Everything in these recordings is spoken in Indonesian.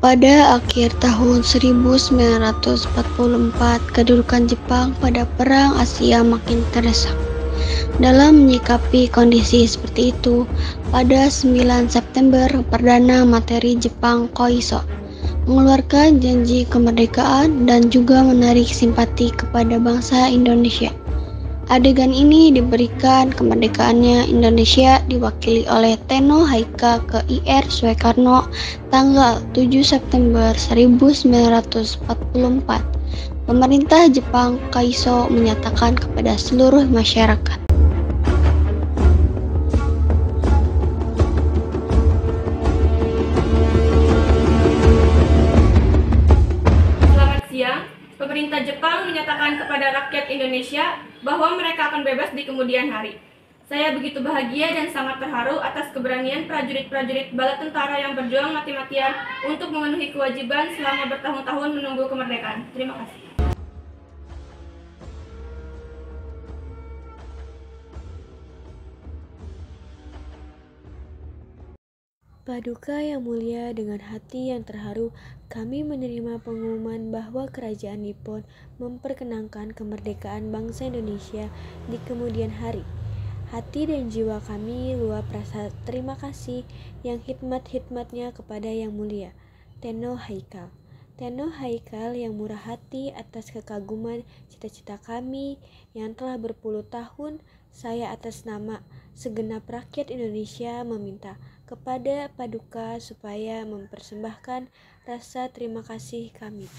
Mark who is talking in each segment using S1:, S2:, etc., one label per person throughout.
S1: Pada akhir tahun 1944, kedudukan Jepang pada Perang Asia makin terdesak. Dalam menyikapi kondisi seperti itu, pada 9 September, Perdana Menteri Jepang Koiso mengeluarkan janji kemerdekaan dan juga menarik simpati kepada bangsa Indonesia. Adegan ini diberikan kemerdekaannya Indonesia diwakili oleh Tenno Haika ke Ir Soekarno tanggal 7 September 1944. Pemerintah Jepang Kaiso menyatakan kepada seluruh masyarakat.
S2: Selamat siang. Pemerintah Jepang menyatakan kepada rakyat Indonesia bahwa mereka akan bebas di kemudian hari. Saya begitu bahagia dan sangat terharu atas keberanian prajurit-prajurit bala tentara yang berjuang mati-matian untuk memenuhi kewajiban selama bertahun-tahun menunggu kemerdekaan. Terima kasih.
S3: Paduka yang mulia, dengan hati yang terharu, kami menerima pengumuman bahwa Kerajaan Nippon memperkenankan kemerdekaan bangsa Indonesia di kemudian hari. Hati dan jiwa kami luap rasa terima kasih yang hikmat-hikmatnya kepada Yang Mulia Tenno Haikal. Tenno Haikal yang murah hati atas kekaguman cita-cita kami yang telah berpuluh tahun. Saya atas nama segenap rakyat Indonesia meminta kepada Paduka supaya mempersembahkan rasa terima kasih kami.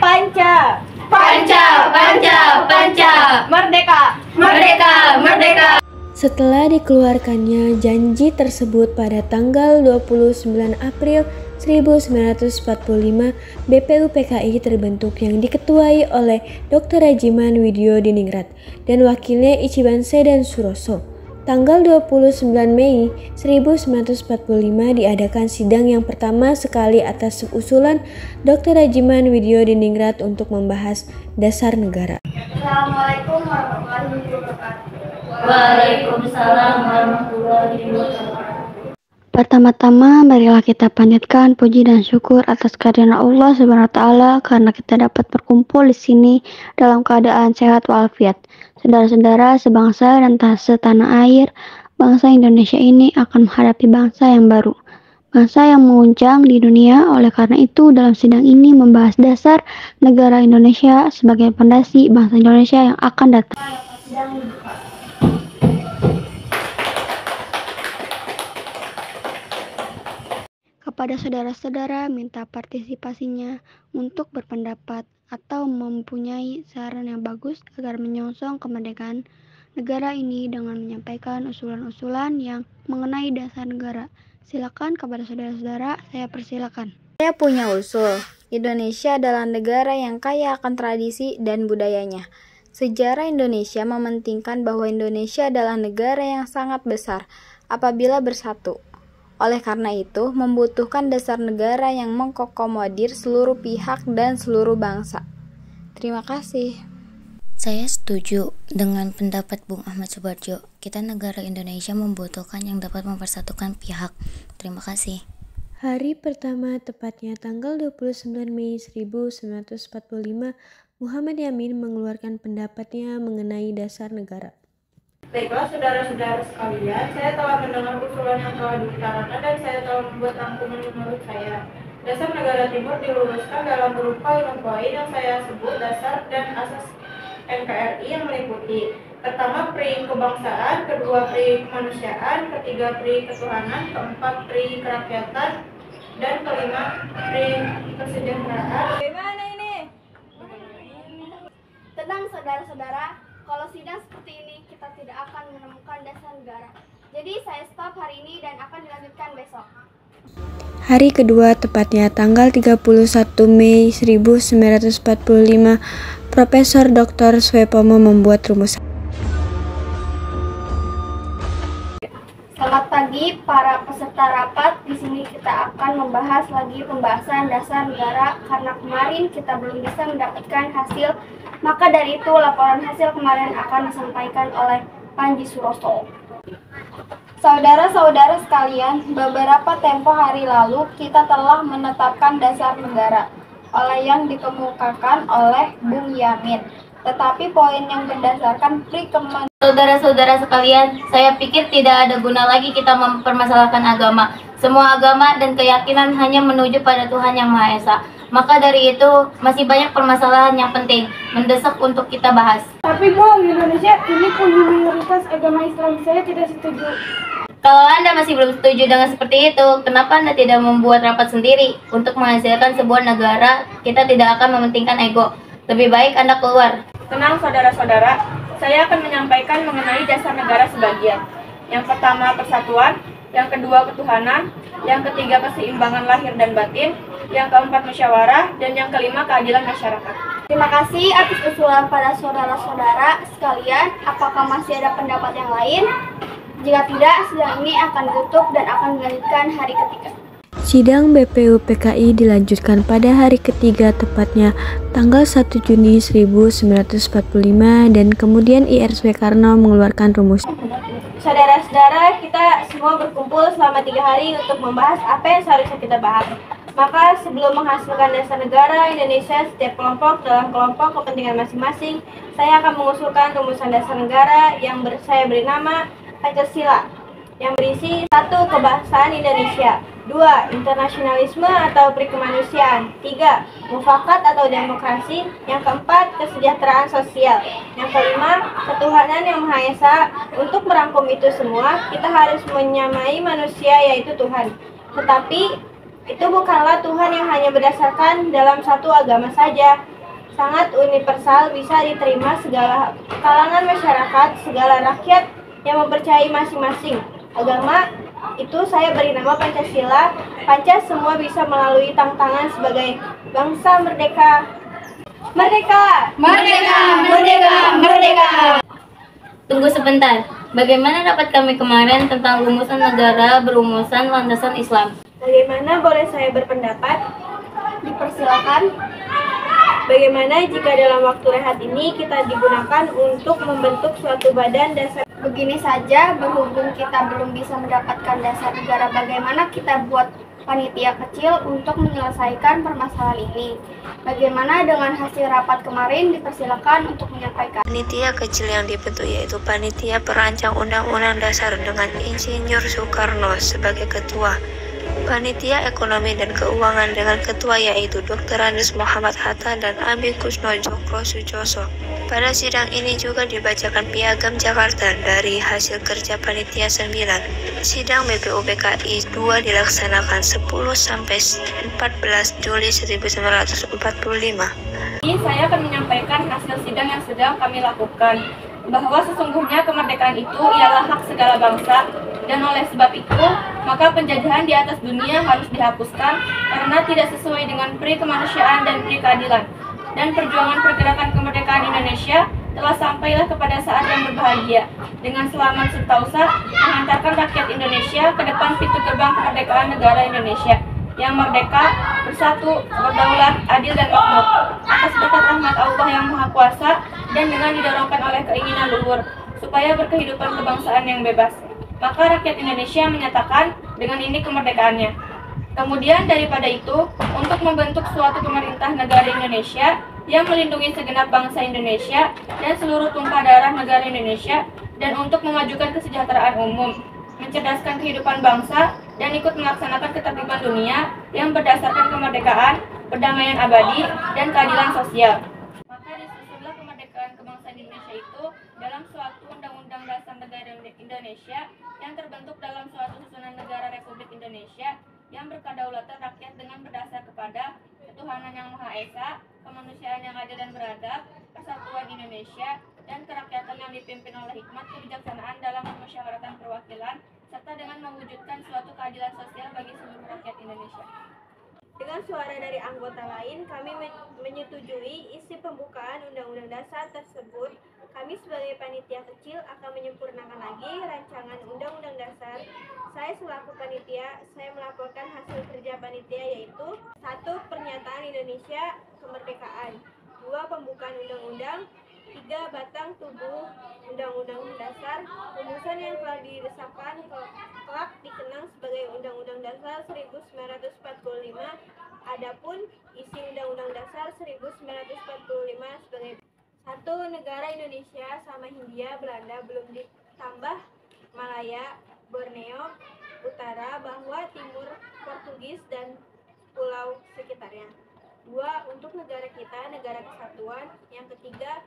S4: Panca, Panca, Panca, Panca, Merdeka, Merdeka, Merdeka.
S3: Setelah dikeluarkannya janji tersebut pada tanggal 29 April 1945, BPUPKI terbentuk yang diketuai oleh Dr. Rajiman Widyodiningrat dan wakilnya Ichiban Sedan Suroso. Tanggal 29 Mei 1945 diadakan sidang yang pertama sekali atas usulan Dr. Rajiman Widyodiningrat untuk membahas dasar negara.
S4: Assalamualaikum warahmatullahi wabarakatuh.
S5: Waalaikumsalam warahmatullahi wabarakatuh.
S1: Pertama-tama, marilah kita panjatkan puji dan syukur atas kehadiran Allah SWT karena kita dapat berkumpul di sini dalam keadaan sehat walafiat. Saudara-saudara sebangsa dan setanah air, bangsa Indonesia ini akan menghadapi bangsa yang baru, bangsa yang menguncang di dunia. Oleh karena itu, dalam sidang ini membahas dasar negara Indonesia sebagai fondasi bangsa Indonesia yang akan datang. Kepada saudara-saudara minta partisipasinya untuk berpendapat atau mempunyai saran yang bagus agar menyongsong kemerdekaan negara ini dengan menyampaikan usulan-usulan yang mengenai dasar negara. Silakan kepada saudara-saudara, saya persilakan.
S6: Saya punya usul. Indonesia adalah negara yang kaya akan tradisi dan budayanya. Sejarah Indonesia mementingkan bahwa Indonesia adalah negara yang sangat besar apabila bersatu. Oleh karena itu, membutuhkan dasar negara yang mengakomodir seluruh pihak dan seluruh bangsa. Terima kasih.
S5: Saya setuju dengan pendapat Bung Ahmad Subarjo. Kita negara Indonesia membutuhkan yang dapat mempersatukan pihak. Terima kasih.
S3: Hari pertama, tepatnya tanggal 29 Mei 1945, Muhammad Yamin mengeluarkan pendapatnya mengenai dasar negara.
S2: Baiklah saudara-saudara sekalian, saya telah mendengar usulan yang telah diutarakan dan saya telah membuat rangkuman menurut saya. Dasar negara timur diluruskan dalam berupa 5 poin yang saya sebut dasar dan asas NKRI yang meliputi: pertama, pri kebangsaan; kedua, pri kemanusiaan; ketiga, pri ketuhanan; keempat, pri kerakyatan; dan kelima, pri kesejahteraan.
S4: Bagaimana ini? Tenang saudara-saudara, kalau sidang seperti ini kita tidak akan menemukan dasar negara. Jadi saya stop hari ini dan akan dilanjutkan besok.
S3: Hari kedua, tepatnya tanggal 31 Mei 1945, Profesor Dr. Suepomo membuat rumusan.
S4: Selamat pagi para peserta rapat. Di sini kita akan membahas lagi pembahasan dasar negara karena kemarin kita belum bisa mendapatkan hasil. Maka dari itu laporan hasil kemarin akan disampaikan oleh Panji Suroso. Saudara-saudara sekalian, beberapa tempo hari lalu kita telah menetapkan dasar negara oleh yang dikemukakan oleh Bung Yamin. Tetapi poin yang berdasarkan
S5: Saudara-saudara sekalian, saya pikir tidak ada guna lagi kita mempermasalahkan agama. Semua agama dan keyakinan hanya menuju pada Tuhan Yang Maha Esa. Maka dari itu, masih banyak permasalahan yang penting, mendesak untuk kita bahas.
S4: Tapi Bung, Indonesia ini punya mayoritas agama Islam. Saya tidak setuju.
S5: Kalau Anda masih belum setuju dengan seperti itu, kenapa Anda tidak membuat rapat sendiri untuk menghasilkan sebuah negara? Kita tidak akan mementingkan ego. Lebih baik Anda keluar.
S2: Tenang saudara-saudara, saya akan menyampaikan mengenai dasar negara sebagian. Yang pertama persatuan, yang kedua ketuhanan, yang ketiga keseimbangan lahir dan batin, yang keempat musyawarah, dan yang kelima keadilan masyarakat.
S4: Terima kasih atas usulan pada saudara-saudara sekalian. Apakah masih ada pendapat yang lain? Jika tidak, sidang ini akan tutup dan akan dilanjutkan hari ketiga.
S3: Sidang BPUPKI dilanjutkan pada hari ketiga, tepatnya tanggal 1 Juni 1945, dan kemudian IR Soekarno mengeluarkan rumus.
S2: Saudara-saudara, kita semua berkumpul selama 3 hari untuk membahas apa yang seharusnya kita bahas. Maka sebelum menghasilkan dasar negara Indonesia setiap kelompok dalam kelompok kepentingan masing-masing, saya akan mengusulkan rumusan dasar negara yang saya beri nama Pancasila, yang berisi 1. Kebangsaan Indonesia, 2. Internasionalisme atau perikemanusiaan, 3. Mufakat atau demokrasi, yang keempat kesejahteraan sosial, yang kelima ketuhanan yang Maha Esa. Untuk merangkum itu semua, kita harus menyamai manusia yaitu Tuhan. Tetapi itu bukanlah Tuhan yang hanya berdasarkan dalam satu agama saja. Sangat universal, bisa diterima segala kalangan masyarakat, segala rakyat yang mempercayai masing-masing agama. Itu saya beri nama Pancasila. Panca semua bisa melalui tantangan sebagai bangsa merdeka. Merdeka! Merdeka! Merdeka! Merdeka!
S5: Tunggu sebentar, bagaimana rapat kami kemarin tentang rumusan negara berumusan landasan Islam?
S2: Bagaimana boleh saya berpendapat?
S4: Dipersilakan.
S2: Bagaimana jika dalam waktu rehat ini kita digunakan untuk membentuk suatu badan dasar?
S4: Begini saja, berhubung kita belum bisa mendapatkan dasar negara, bagaimana kita buat panitia kecil untuk menyelesaikan permasalahan ini? Bagaimana dengan hasil rapat kemarin? Dipersilakan untuk menyampaikan.
S7: Panitia kecil yang dibentuk yaitu Panitia Perancang Undang-Undang Dasar dengan Insinyur Soekarno sebagai ketua. Panitia Ekonomi dan Keuangan dengan ketua yaitu Dr. Andes Muhammad Hatta dan Abi Kusno Jokro Sujoso. Pada sidang ini juga dibacakan Piagam Jakarta dari hasil kerja Panitia 9. Sidang BPUPKI 2 dilaksanakan 10-14 Juli 1945.
S2: Ini saya akan menyampaikan hasil sidang yang sedang kami lakukan, bahwa sesungguhnya kemerdekaan itu ialah hak segala bangsa, dan oleh sebab itu maka penjajahan di atas dunia harus dihapuskan karena tidak sesuai dengan peri kemanusiaan dan peri keadilan. Dan perjuangan pergerakan kemerdekaan Indonesia telah sampailah kepada saat yang berbahagia, dengan selamat serta mengantarkan rakyat Indonesia ke depan pintu gerbang kemerdekaan negara Indonesia yang merdeka, bersatu, berdaulat, adil dan makmur, atas berkat rahmat Allah yang Maha Kuasa dan dengan didorongkan oleh keinginan luhur supaya berkehidupan kebangsaan yang bebas. Maka rakyat Indonesia menyatakan dengan ini kemerdekaannya. Kemudian daripada itu, untuk membentuk suatu pemerintah negara Indonesia yang melindungi segenap bangsa Indonesia dan seluruh tumpah darah negara Indonesia, dan untuk memajukan kesejahteraan umum, mencerdaskan kehidupan bangsa, dan ikut melaksanakan ketertiban dunia yang berdasarkan kemerdekaan, perdamaian abadi, dan keadilan sosial. Maka disusunlah kemerdekaan kebangsaan Indonesia itu dalam suatu undang-undang dasar negara Indonesia yang terbentuk dalam suatu susunan negara Republik Indonesia yang berkedaulatan rakyat dengan berdasar kepada ketuhanan yang Maha Esa, kemanusiaan yang adil dan beradab, persatuan Indonesia, dan kerakyatan yang dipimpin oleh hikmat kebijaksanaan dalam pemusyawaratan perwakilan, serta dengan mewujudkan suatu keadilan sosial bagi seluruh rakyat Indonesia. Dengan suara dari anggota lain, kami menyetujui isi pembukaan Undang-Undang Dasar tersebut. Kami sebagai panitia kecil akan menyempurnakan lagi rancangan Undang-Undang Dasar. Saya selaku panitia, saya melaporkan hasil kerja panitia yaitu 1. Pernyataan Indonesia Kemerdekaan, 2. Pembukaan Undang-Undang, ketiga, batang tubuh Undang-Undang Dasar. Rumusan yang telah disahkan kelak dikenang sebagai Undang-Undang Dasar 1945. Adapun isi Undang-Undang Dasar 1945 sebagai 1. Negara Indonesia sama Hindia Belanda belum ditambah Malaya, Borneo Utara, Bawah Timur, Portugis, dan pulau sekitarnya. 2. Untuk negara kita, negara kesatuan. Yang ketiga,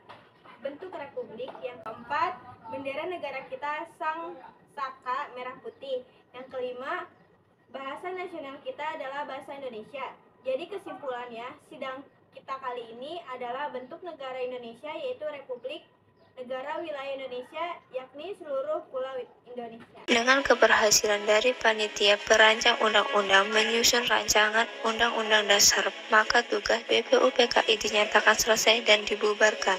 S2: bentuk republik. Yang keempat, bendera negara kita sang saka merah putih. Yang kelima, bahasa nasional kita adalah bahasa Indonesia. Jadi kesimpulannya, sidang kita kali ini adalah bentuk negara Indonesia, yaitu Republik Negara Wilayah Indonesia, yakni seluruh pulau Indonesia.
S7: Dengan keberhasilan dari panitia perancang undang-undang menyusun rancangan undang-undang dasar, maka tugas BPUPKI dinyatakan selesai dan dibubarkan.